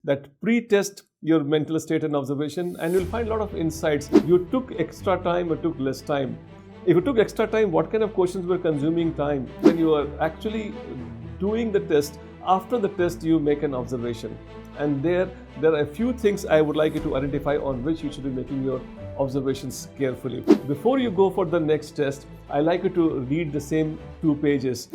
that pre-test your mental state and observation, and you'll find a lot of insights. You took extra time or took less time. If you took extra time, what kind of questions were consuming time? When you are actually doing the test, after the test you make an observation, and there are a few things I would like you to identify on which you should be making your observations carefully. Before you go for the next test, I like you to read the same 2 pages.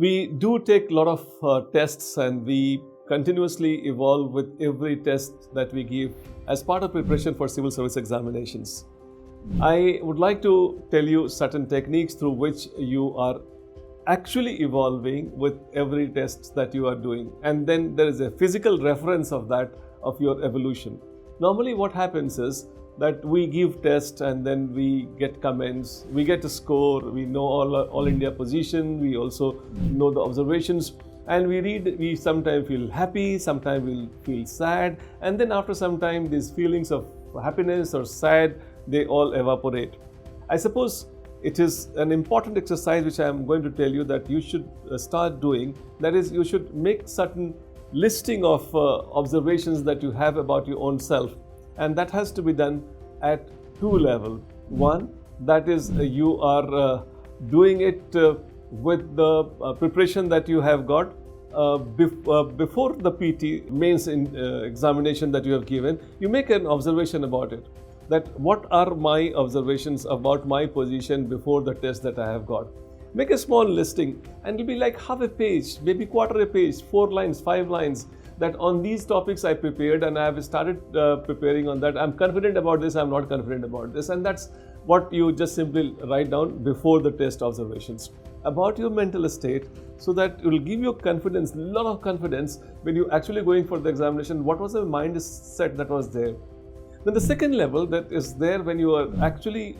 We do take a lot of tests, and we continuously evolve with every test that we give as part of preparation for civil service examinations. I would like to tell you certain techniques through which you are actually evolving with every test that you are doing, and then there is a physical reference of that, of your evolution. Normally what happens is that we give tests and then we get comments, we get a score, we know all India position, we also know the observations, and we read, we sometimes feel happy, sometimes we'll feel sad, and then after some time these feelings of happiness or sad, they all evaporate. I suppose it is an important exercise which I am going to tell you that you should start doing. That is, you should make certain listing of observations that you have about your own self, and that has to be done at 2 levels. One, that is you are doing it with the preparation that you have got before the PT mains examination that you have given. You make an observation about it, that what are my observations about my position before the test that I have got. Make a small listing, and it'll be like half a page, maybe quarter a page, 4 lines, 5 lines, that on these topics I prepared and I have started preparing on that. I'm confident about this, I'm not confident about this, and that's what you just simply write down before the test observations about your mental state, so that it will give you confidence, a lot of confidence when you actually going for the examination. What was the mindset that was there? Then the second level that is there when you are actually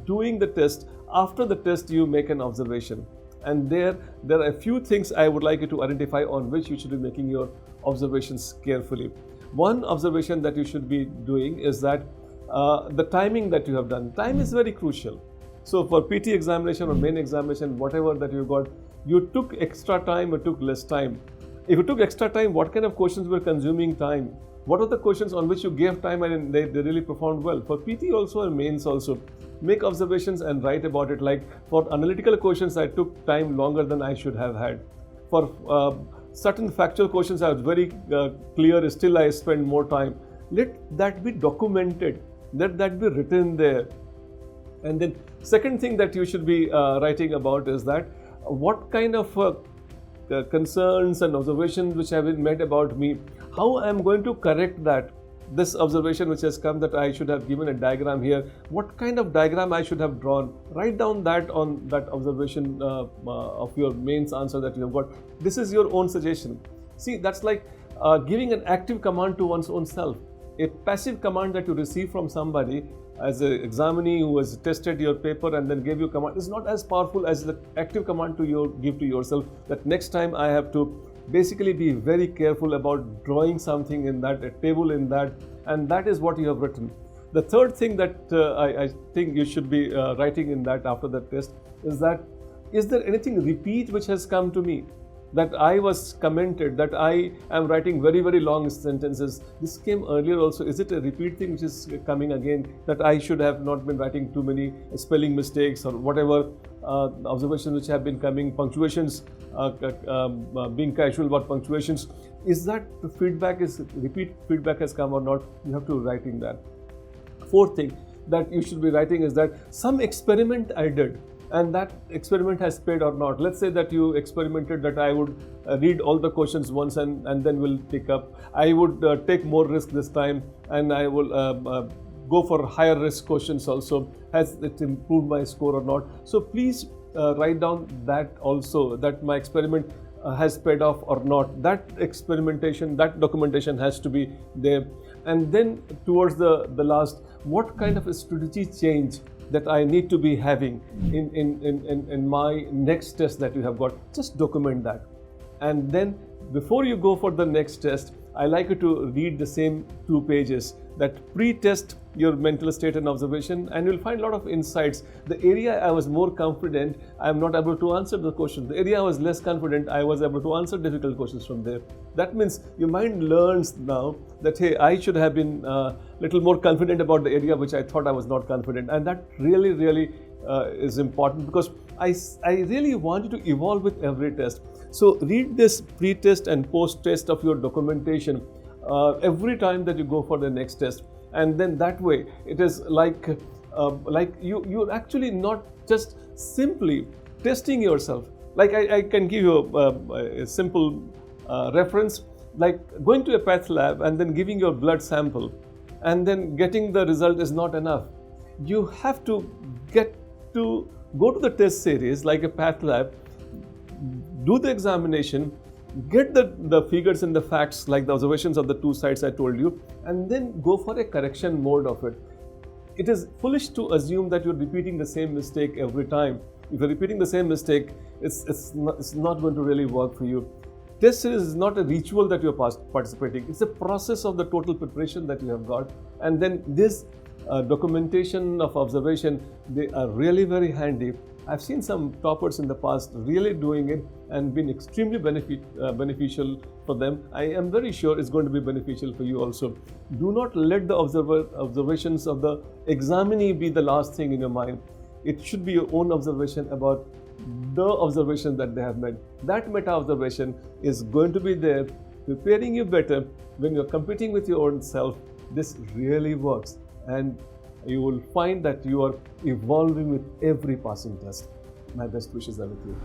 doing the test, after the test you make an observation, and there are a few things I would like you to identify on which you should be making your observations carefully. One observation that you should be doing is that the timing that you have done. Time is very crucial. So for PT examination or main examination, whatever that you got, you took extra time or took less time. If you took extra time, what kind of questions were consuming time? What are the questions on which you gave time and they really performed well? For PT also and mains also, make observations and write about it. Like for analytical questions, I took time longer than I should have had. For certain factual questions, I was very clear, still I spent more time. Let that be documented, let that be written there. And then second thing that you should be writing about is that what kind of concerns and observations which have been made about me, how I am going to correct that. This observation which has come, that I should have given a diagram here, what kind of diagram I should have drawn. Write down that on that observation of your mains answer that you have got. This is your own suggestion. See, that's like giving an active command to one's own self. A passive command that you receive from somebody as an examinee who has tested your paper and then gave you command is not as powerful as the active command to give to yourself, that next time I have to basically be very careful about drawing something in that, a table in that, and that is what you have written. The third thing that I think you should be writing in that after the test is that, is there anything repeat which has come to me? That I was commented that I am writing very, very long sentences. This came earlier also. Is it a repeat thing which is coming again, that I should have not been writing too many spelling mistakes or whatever observations which have been coming, punctuations, being casual about punctuations. Is that the feedback, is repeat feedback has come or not? You have to write in that. Fourth thing that you should be writing is that some experiment I did, and that experiment has paid or not. Let's say that you experimented that I would read all the questions once and then will pick up. I would take more risk this time, and I will go for higher risk questions also. Has it improved my score or not? So please write down that also, that my experiment has paid off or not. That experimentation, that documentation has to be there. And then towards the last, what kind of a strategy change that I need to be having in my next test that you have got. Just document that. And then before you go for the next test, I like you to read the same 2 pages that pre-test your mental state and observation, and you'll find a lot of insights. The area I was more confident, I am not able to answer the question. The area I was less confident, I was able to answer difficult questions from there. That means your mind learns now that, hey, I should have been a little more confident about the area which I thought I was not confident. And that really is important, because I really want you to evolve with every test. So read this pre-test and post-test of your documentation every time that you go for the next test. And then that way, it is like you're actually not just simply testing yourself. Like I can give you a simple reference, like going to a path lab and then giving your blood sample and then getting the result is not enough. You have to go to the test series like a path lab, do the examination, get the figures and the facts like the observations of the 2 sites I told you, and then go for a correction mode of it. It is foolish to assume that you're repeating the same mistake every time. If you're repeating the same mistake, it's not going to really work for you. Test series is not a ritual that you're participating. It's a process of the total preparation that you have got. And then this documentation of observation, they are really very handy. I've seen some toppers in the past really doing it and been extremely beneficial for them. I am very sure it's going to be beneficial for you also. Do not let the observations of the examinee be the last thing in your mind. It should be your own observation about the observation that they have made. That meta-observation is going to be there, preparing you better when you're competing with your own self. This really works, and you will find that you are evolving with every passing test. My best wishes are with you.